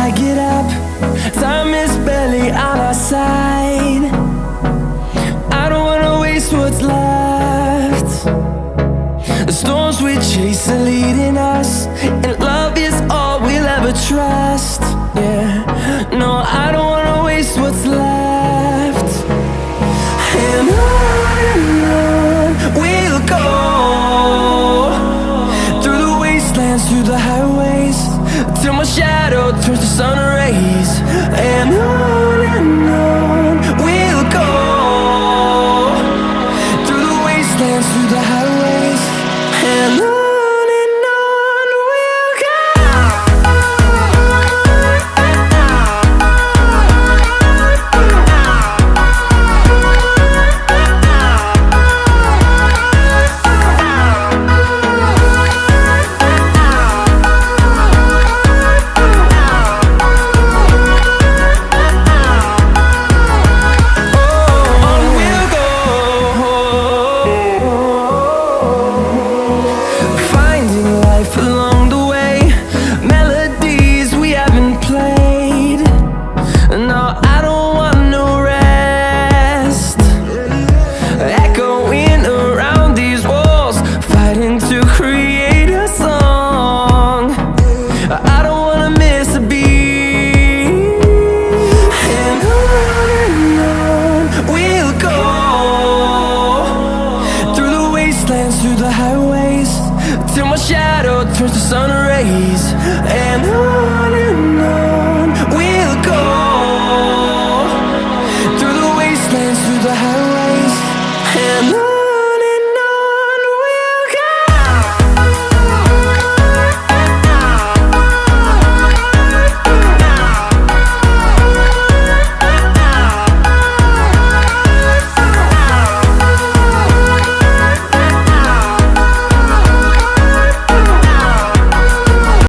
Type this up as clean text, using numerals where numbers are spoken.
I get up, time is barely on our side. I don't wanna waste what's left. The storms we chase are leading us, and love is all we'll ever trust. Yeah, no, I don't